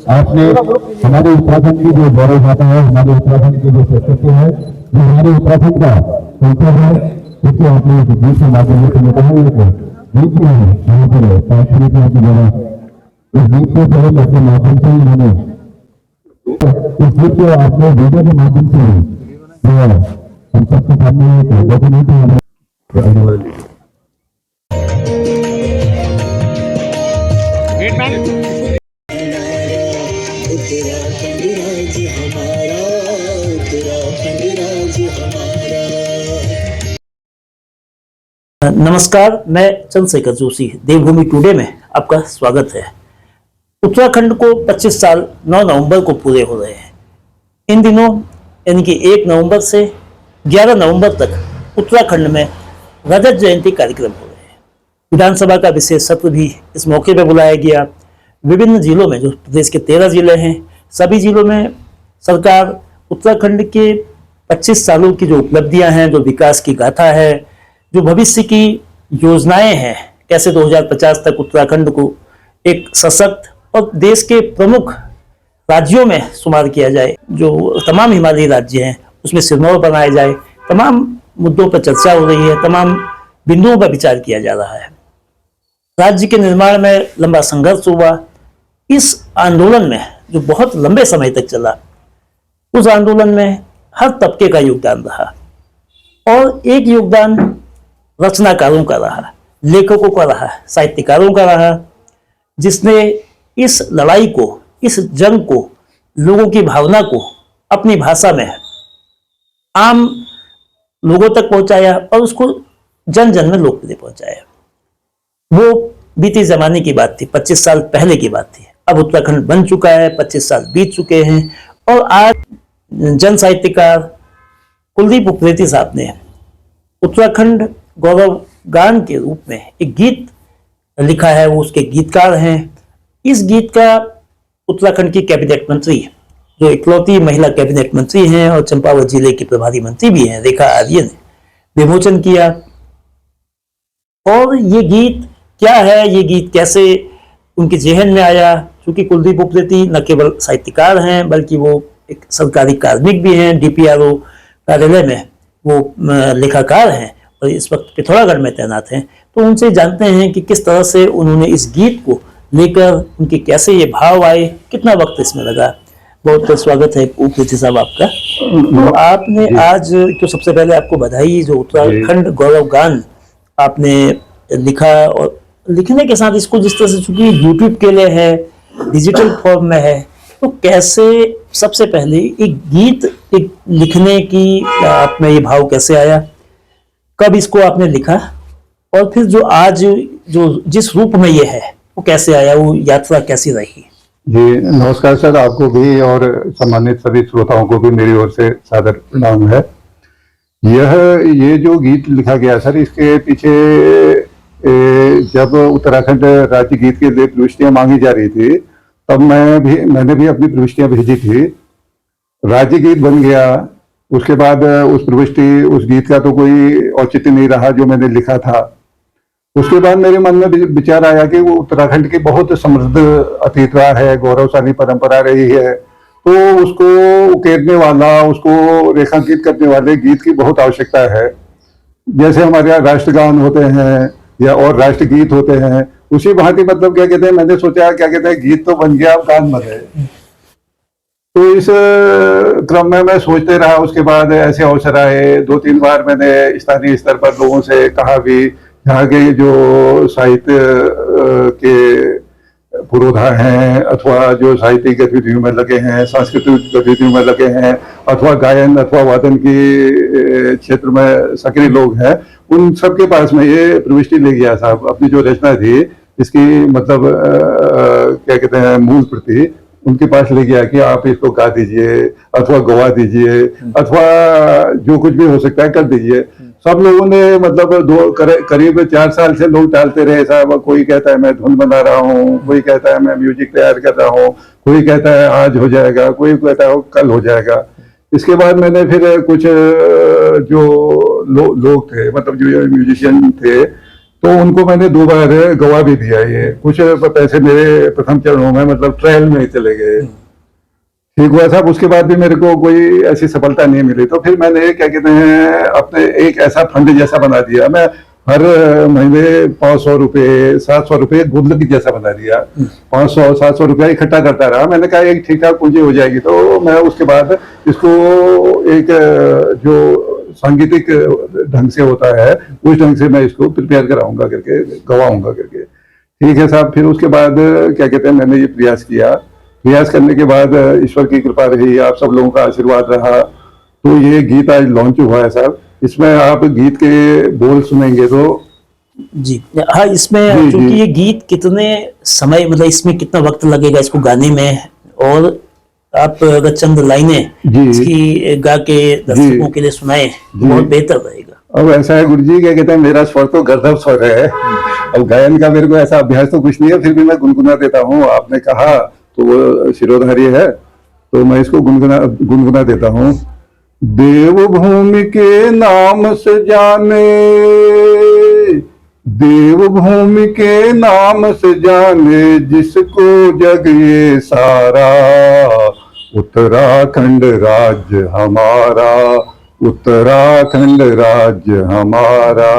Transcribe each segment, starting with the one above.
आपने हमारे उत्तराखंड की जो गौरव गाथा है, हमारे उत्तराखंड की जो संस्कृति है, जो हमारे उत्तराखंड का कल्चर है, उसको आपने एक गीत के माध्यम से बताया। गीत भी है यहाँ पर शास्त्रीय की द्वारा इस गीत को केवल अपने माध्यम से ही मैंने इस गीत को आपने वीडियो के माध्यम से हम सबके सामने डॉक्यूमेंट्री नमस्कार, मैं चंद्रशेखर जोशी। देवभूमि टुडे में आपका स्वागत है। उत्तराखंड को 25 साल 9 नवंबर को पूरे हो रहे हैं। इन दिनों यानी कि 1 नवंबर से 11 नवंबर तक उत्तराखंड में रजत जयंती कार्यक्रम हो रहे हैं। विधानसभा का विशेष सत्र भी इस मौके पर बुलाया गया। विभिन्न जिलों में, जो प्रदेश के 13 जिले हैं, सभी जिलों में सरकार उत्तराखंड के 25 सालों की जो उपलब्धियां हैं, जो विकास की गाथा है, जो भविष्य की योजनाएं हैं, कैसे 2050 तक उत्तराखंड को एक सशक्त और देश के प्रमुख राज्यों में शुमार किया जाए, जो तमाम हिमालयी राज्य हैं उसमें सिरमौर बनाए जाए, तमाम मुद्दों पर चर्चा हो रही है, तमाम बिंदुओं पर विचार किया जा रहा है। राज्य के निर्माण में लंबा संघर्ष हुआ। इस आंदोलन में, जो बहुत लंबे समय तक चला, उस आंदोलन में हर तबके का योगदान रहा और एक योगदान रचनाकारों का रहा, लेखकों का रहा, साहित्यकारों का रहा, जिसने इस लड़ाई को, इस जंग को, लोगों की भावना को अपनी भाषा में आम लोगों तक पहुंचाया और उसको जन जन में लोकप्रिय पहुंचाया। वो बीते जमाने की बात थी, 25 साल पहले की बात थी। अब उत्तराखंड बन चुका है, 25 साल बीत चुके हैं और आज जन साहित्यकार कुलदीप उप्रेती साहब ने उत्तराखंड गौरव गान के रूप में एक गीत लिखा है। वो उसके गीतकार हैं। इस गीत का उत्तराखंड की कैबिनेट मंत्री, जो इकलौती महिला कैबिनेट मंत्री हैं और चंपावत जिले की प्रभारी मंत्री भी हैं, रेखा आर्य, ने विमोचन किया। और ये गीत क्या है, ये गीत कैसे उनके जेहन में आया, क्योंकि कुलदीप उप्रेती न केवल साहित्यकार हैं बल्कि वो एक सरकारी कार्मिक भी हैं। DPRO कार्यालय में वो लेखाकार हैं और इस वक्त पिथौरागढ़ में तैनात हैं। तो उनसे जानते हैं कि किस तरह से उन्होंने इस गीत को लेकर, उनके कैसे ये भाव आए, कितना वक्त इसमें लगा। बहुत स्वागत है उप्रेती साहब आपका। तो आपने आज, तो सबसे पहले आपको बधाई, जो उत्तराखंड गौरव गान आपने लिखा, और लिखने के साथ इसको जिस तरह से, चूंकि यूट्यूब के लिए है, डिजिटल फॉर्म में है, तो कैसे सबसे पहले एक गीत एक लिखने की आप में ये भाव कैसे आया, कब इसको आपने लिखा, और फिर जो आज जो जिस रूप में ये है वो कैसे आया, वो यात्रा कैसी रही? जी नमस्कार सर, आपको भी और सम्मानित सभी श्रोताओं को भी मेरी ओर से सादर प्रणाम है। ये जो गीत लिखा गया सर, इसके पीछे जब उत्तराखंड राज्य गीत के लिए प्रविष्टियां मांगी जा रही थी, तब मैंने भी अपनी प्रविष्टियां भेजी थी। राज्य गीत बन गया। उसके बाद उस गीत का तो कोई औचित्य नहीं रहा जो मैंने लिखा था। उसके बाद मेरे मन में विचार आया कि वो उत्तराखंड की बहुत समृद्ध अतीत रहा है, गौरवशाली परंपरा रही है, तो उसको उकेरने वाला, उसको रेखांकित करने वाले गीत की बहुत आवश्यकता है। जैसे हमारे यहाँ राष्ट्रगान होते हैं या और राष्ट्रगीत होते हैं, उसी भांति मतलब क्या कहते हैं, मैंने सोचा क्या कहते हैं, गीत तो बन गया, अब गान बने। तो इस क्रम में मैं सोचते रहा। उसके बाद ऐसे अवसर आए, 2-3 बार मैंने स्थानीय स्तर पर लोगों से कहा भी, यहाँ के जो साहित्य के पुरोधा हैं अथवा जो साहित्यिक गतिविधियों में लगे हैं, सांस्कृतिक गतिविधियों में लगे हैं, अथवा गायन अथवा वादन के क्षेत्र में सक्रिय लोग हैं, उन सबके पास में ये प्रविष्टि ले गया साहब। अपनी जो रचना थी इसकी मतलब क्या कहते हैं, मूल प्रति उनके पास ले गया कि आप इसको गा दीजिए अथवा गवा दीजिए अथवा जो कुछ भी हो सकता है कर दीजिए। सब लोगों ने मतलब करीब 4 साल से लोग टालते रहे साहब। कोई कहता है मैं धुन बना रहा हूँ, कोई कहता है मैं म्यूजिक तैयार कर रहा हूँ, कोई कहता है आज हो जाएगा, कोई कहता है कल हो जाएगा। इसके बाद मैंने फिर कुछ जो लोग थे, मतलब जो म्यूजिशियन थे, तो उनको मैंने 2 बार गवा भी दिया। ये कुछ पैसे मेरे प्रथम चरणों में मतलब ट्रायल में ही चले गए। ठीक हुआ साहब, उसके बाद भी मेरे को कोई ऐसी सफलता नहीं मिली। तो फिर मैंने क्या कहते हैं अपने एक ऐसा फंड जैसा बना दिया। मैं हर महीने 500 रुपये 700 रुपये गुल्लक जैसा बना दिया। 500-700 रुपया इकट्ठा करता रहा। मैंने कहा एक ठीक ठाक पूंजी हो जाएगी तो मैं उसके बाद इसको एक जो सांगीतिक ढंग से होता है उस ढंग से मैं इसको प्रिपेयर कराऊंगा करके, गवाऊंगा करके। ठीक है साहब, फिर उसके बाद क्या कहते हैं मैंने ये प्रयास किया। प्रयास करने के बाद ईश्वर की कृपा रही, आप सब लोगों का आशीर्वाद रहा, तो ये गीत आज लॉन्च हुआ है साहब। इसमें आप गीत के बोल सुनेंगे तो जी हाँ, इसमें जी, क्योंकि जी। ये गीत कितने समय मतलब इसमें कितना वक्त लगेगा इसको गाने में, और आप अगर चंद लाइनें जी। इसकी गा के दर्शकों के लिए सुनाएं तो बहुत बेहतर रहेगा। अब ऐसा है गुरुजी, क्या कहते हैं मेरा स्वर तो गर्दभ स्वर है। अब गायन का मेरे को ऐसा अभ्यास तो कुछ नहीं है, फिर भी मैं गुनगुना देता हूँ। आपने कहा तो वो शिरोधार्य है तो मैं इसको गुनगुना देता हूँ। देवभूमि के नाम से जाने, देवभूमि के नाम से जाने जिसको जग ये सारा, उत्तराखंड राज्य हमारा, उत्तराखंड राज्य हमारा।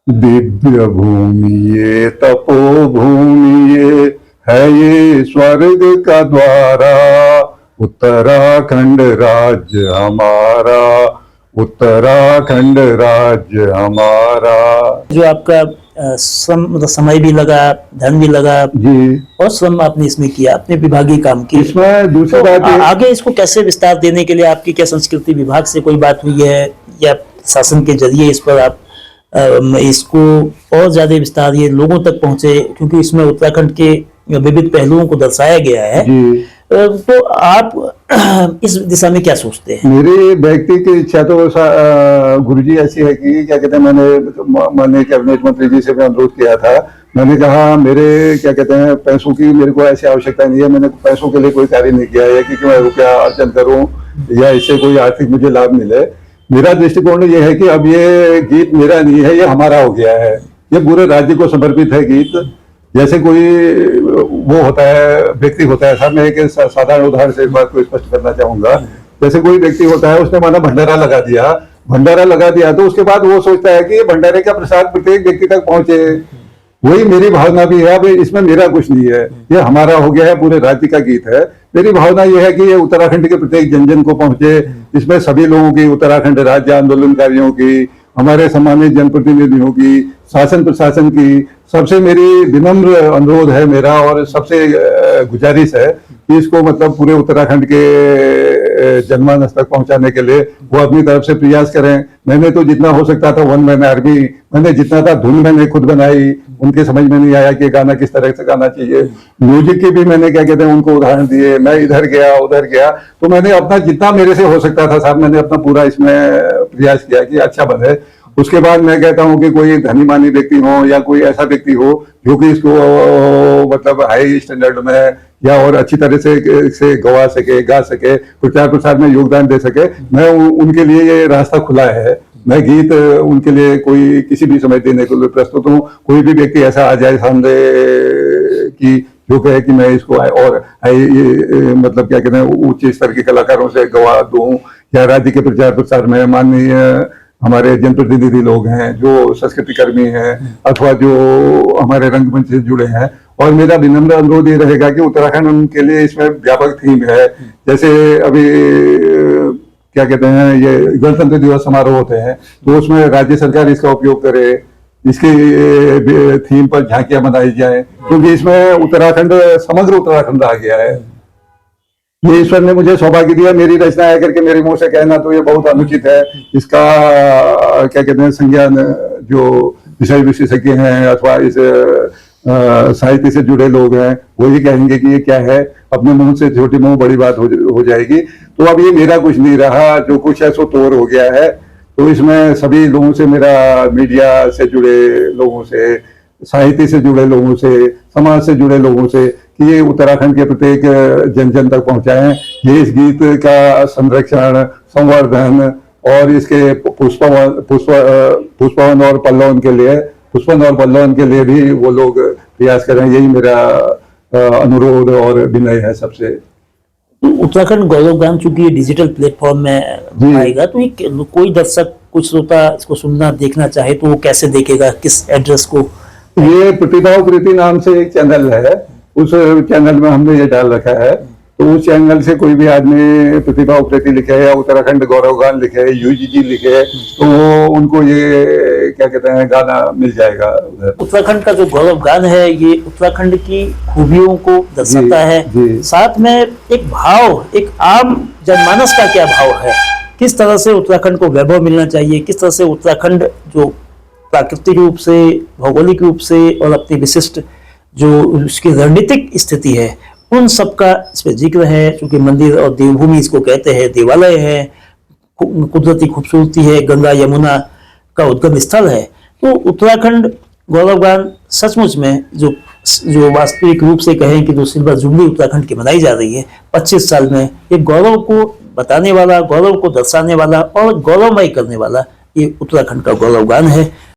दिव्य भूमि ये तपोभूमि ये है ये स्वर्ग का द्वारा, उत्तराखंड राज्य हमारा, उत्तराखंड राज्य हमारा। जो आपका मतलब समय भी लगा, धन भी लगा जी, और श्रम आपने इसमें किया, अपने विभागीय काम की। इसमें दूसरी तो बात ये आगे इसको कैसे विस्तार देने के लिए आपकी क्या संस्कृति विभाग से कोई बात हुई है या शासन के जरिए इस पर आप इसको और ज्यादा विस्तार ये लोगों तक पहुंचे, क्योंकि इसमें उत्तराखंड के विविध पहलुओं को दर्शाया गया है। जी, तो आप इस दिशा में क्या सोचते हैं? मेरी व्यक्तिगत इच्छा तो गुरुजी ऐसी है कि क्या कहते हैं मैंने कैबिनेट मंत्री जी से भी अनुरोध किया था। मैंने कहा मेरे क्या कहते हैं पैसों की मेरे को ऐसी आवश्यकता नहीं है, मैंने पैसों के लिए कोई कार्य नहीं किया है कि मैं रुपया अर्जन करूं या इससे कोई आर्थिक मुझे लाभ मिले। मेरा दृष्टिकोण ये है कि अब ये गीत मेरा नहीं है, ये हमारा हो गया है। ये पूरे राज्य को समर्पित है गीत। जैसे कोई वो होता है, व्यक्ति होता है, साहब मैं एक साधारण उदाहरण से इस बात को स्पष्ट करना चाहूंगा। जैसे कोई व्यक्ति होता है, उसने माना भंडारा लगा दिया तो उसके बाद वो सोचता है कि ये भंडारे का प्रसाद प्रत्येक व्यक्ति तक पहुंचे। वही मेरी भावना भी है। अब इसमें मेरा कुछ नहीं है, ये हमारा हो गया है, पूरे राज्य का गीत है। मेरी भावना ये है कि ये उत्तराखंड के प्रत्येक जन जन को पहुंचे। इसमें सभी लोगों की, उत्तराखंड राज्य आंदोलनकारियों की, हमारे सम्मानित जनप्रतिनिधियों की, शासन प्रशासन की, सबसे मेरी विनम्र अनुरोध है मेरा और सबसे गुजारिश है कि इसको मतलब पूरे उत्तराखंड के जनमानस तक पहुंचाने के लिए वो अपनी तरफ से प्रयास करें। मैंने तो जितना हो सकता था वन मैन आर्मी, मैंने जितना था धुन मैंने खुद बनाई। उनके समझ में नहीं आया कि गाना किस तरह से गाना चाहिए। म्यूजिक की भी मैंने क्या कहते हैं उनको उदाहरण दिए। मैं इधर गया उधर गया, तो मैंने अपना जितना मेरे से हो सकता था साहब मैंने अपना पूरा इसमें प्रयास किया कि अच्छा बने। उसके बाद मैं कहता हूं कि कोई धनी मानी व्यक्ति हो या कोई ऐसा व्यक्ति हो जो कि इसको मतलब हाई स्टैंडर्ड में या और अच्छी तरह से गवा सके, गा सके, प्रचार प्रसार में योगदान दे सके, मैं उनके लिए ये रास्ता खुला है। मैं गीत उनके लिए कोई किसी भी समय देने के लिए प्रस्तुत हूँ। कोई भी व्यक्ति ऐसा आ जाए सामने कि जो कहे कि मैं इसको और मतलब क्या कहते हैं उच्च स्तर के कलाकारों से गवा दूं, या राज्य के प्रचार प्रसार में माननीय हमारे जनप्रतिनिधि लोग हैं, जो संस्कृति कर्मी हैं, अथवा जो हमारे रंगमंच से जुड़े हैं। और मेरा विनम्र अनुरोध ये रहेगा कि उत्तराखंड उनके लिए इसमें व्यापक थीम है। जैसे अभी क्या कहते हैं ये गणतंत्र दिवस समारोह होते हैं, तो उसमें राज्य सरकार इसका उपयोग करे, इसके थीम पर झांकियां बनाई जाए, क्योंकि इसमें उत्तराखंड, समग्र उत्तराखंड आ गया है। ये ईश्वर ने मुझे सौभाग्य दिया, मेरी रचना है करके मेरे मुंह से कहना तो ये बहुत अनुचित है। इसका क्या कहते हैं संज्ञान जो विषय विशेषज्ञ हैं अथवा इस साहित्य से जुड़े लोग हैं वो ये कहेंगे कि ये क्या है, अपने मुंह से छोटी मुंह बड़ी बात हो जाएगी। तो अब ये मेरा कुछ नहीं रहा, जो कुछ है सो तोड़ हो गया है। तो इसमें सभी लोगों से, मेरा मीडिया से जुड़े लोगों से, साहित्य से जुड़े लोगों से, समाज से जुड़े लोगों से, कि ये उत्तराखंड के प्रत्येक जन जन तक पहुंचाएं। ये इस गीत का संरक्षण, संवर्धन और इसके पुष्पवन और पल्लवन के लिए पुष्पन और बल्लवन के लिए भी वो लोग प्रयास करें, यही मेरा अनुरोध और विनय है सबसे। तो उत्तराखंड गौरव गान चूंकि ये डिजिटल प्लेटफॉर्म में जी। आएगा, तो ये कोई दर्शक, कुछ श्रोता इसको सुनना देखना चाहे तो वो कैसे देखेगा, किस एड्रेस को? ये प्रतिभा प्रीति नाम से एक चैनल है, उस चैनल में हमने ये डाल रखा है। तो उस चैनल से कोई भी आदमी प्रतिभा प्रीति लिखे या उत्तराखंड गौरव गान लिखे, यूजीजी लिखे, तो वो उनको ये क्या कहते हैं गाना मिल जाएगा उधर। उत्तराखंड का जो गौरव गान है ये उत्तराखंड की खूबियों को दर्शाता जी, है। जी। साथ में एक भाव, एक आम जनमानस का क्या भाव है, किस तरह से उत्तराखंड को वैभव मिलना चाहिए, किस तरह से उत्तराखंड जो प्राकृतिक रूप से, भौगोलिक रूप से और अपनी विशिष्ट जो उसकी रणनीतिक स्थिति है, उन सब का इसमें जिक्र है। क्योंकि मंदिर और देवभूमि इसको कहते हैं, देवालय है, कुदरती खूबसूरती है, गंगा यमुना का उद्गम स्थल है। तो उत्तराखंड गौरव गान सचमुच में जो वास्तविक रूप से कहें कि जो सिल्वर जुबली उत्तराखंड की मनाई जा रही है 25 साल में, ये गौरव को बताने वाला, गौरव को दर्शाने वाला और गौरवमय करने वाला ये उत्तराखंड का गौरव गान है।